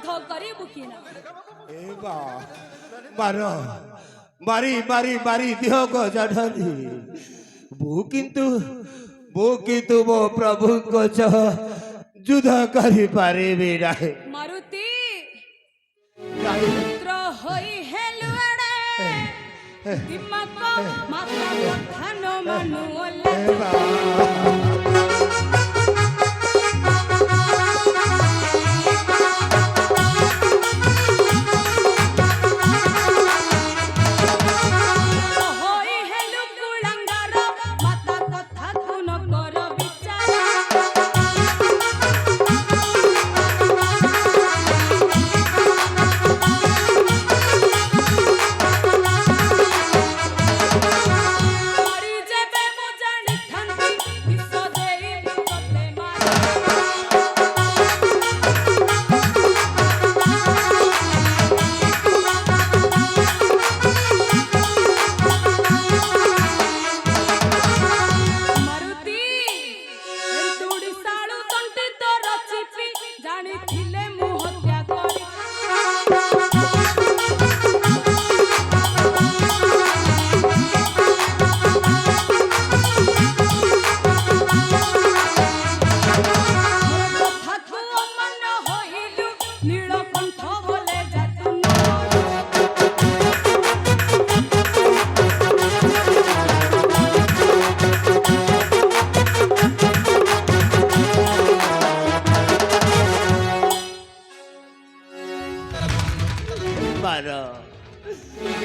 ଯୁଦ୍ଧ କରିବୁ କି ନା ଏ ବା ମାର ମାରି ମାରି ମାରି ଦିହ ଗଜାଢାଲି ମୁଁ କିନ୍ତୁ ମୋ ପ୍ରଭୁଙ୍କ ସହ ଯୁଦ୍ଧ କରିପାରିବି ନାହିଁ ମାରୁତି ପୁତ୍ର ହୋଇ ହେଲୁ ଏଡ଼େ ଦିମାକ ମାତା କଥା ନ ମାନୁ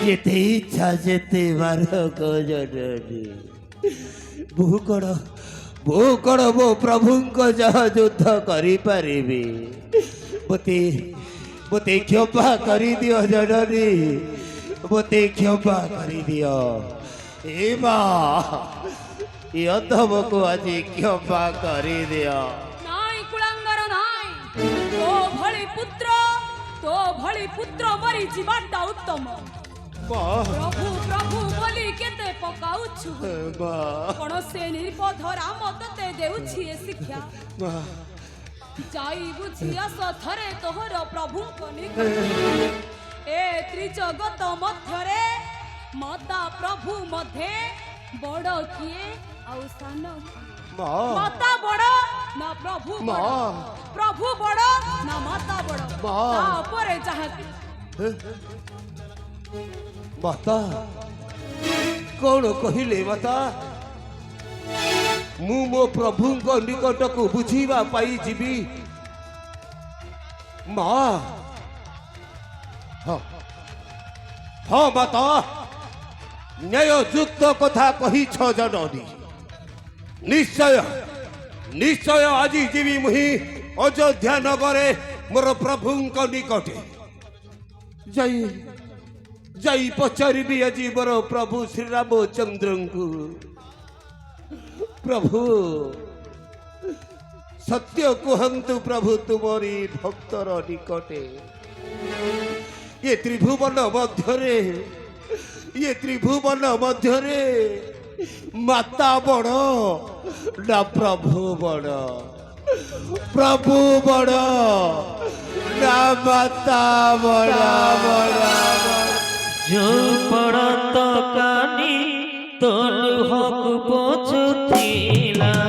যেতে ইচ্ছা যেতে মারো গজনী বহু କଣ ମୋ ପ୍ରଭୁଙ୍କ ସହ ଯୁଦ୍ଧ କରିପାରିବି ମୋତେ କ୍ଷମା କରିଦିଅ ଜନନୀ ମୋତେ କ୍ଷମା କରିଦିଅ ଏ ମା ଏ ଅଧମକୁ ଆଜି କ୍ଷମା କରିଦିଅ ନାଇଁ କୁଳାଙ୍ଗର ନାଇଁ ତୋ ଭଳି ପୁତ୍ର ମରି ଯିବାଟା ଉତ୍ତମ ପ୍ରଭୁ ପ୍ରଭୁ ବୋଲି କେତେ ପକାଉଛୁ କଣ ସେ ନିର୍ବୋଧ ରାମ ତତେ ଦେଉଛି ଏ ଶିକ୍ଷା ଯାଇ ବୁଝି ଆସ ଥରେ ତୋହର ପ୍ରଭୁଙ୍କ ନିକଟରେ ଏ ତ୍ରିଜଗତ ମଧ୍ୟରେ ମାତା ପ୍ରଭୁ ମଧ୍ୟରେ ବଡ଼ କିଏ ଆଉ ସାନ ମାତା ବଡ଼ ନା ପ୍ରଭୁ ପ୍ରଭୁ ବଡ଼ ନା ମାତା ବଡ଼ ତାପରେ ଯାହା ମାତା କଣ କହିଲେ ମାତା ମୁଁ ମୋ ପ୍ରଭୁଙ୍କ ନିକଟକୁ ବୁଝିବା ପାଇଁ ଯିବି ମା ହଁ ମାତା ନ୍ୟାୟଯୁକ୍ତ କଥା କହିଛ ଜନନୀ ନିଶ୍ଚୟ ଆଜି ଯିବି ମୁହିଁ ଅଯୋଧ୍ୟା ନଗରେ ମୋର ପ୍ରଭୁଙ୍କ ନିକଟେ ଯାଇ ପଚାରିବି ଆଜି ମୋର ପ୍ରଭୁ ଶ୍ରୀରାମଚନ୍ଦ୍ରଙ୍କୁ ପ୍ରଭୁ ସତ୍ୟ କୁହନ୍ତୁ ପ୍ରଭୁ ତୁମରି ଭକ୍ତର ନିକଟେ ଏ ତ୍ରିଭୁବନ ମଧ୍ୟରେ ମାତା ବଡ଼ ନା ପ୍ରଭୁ ବଡ଼ ନା ମାତା ବଡ଼ जो पड़त कानी तोल हक पछुथिला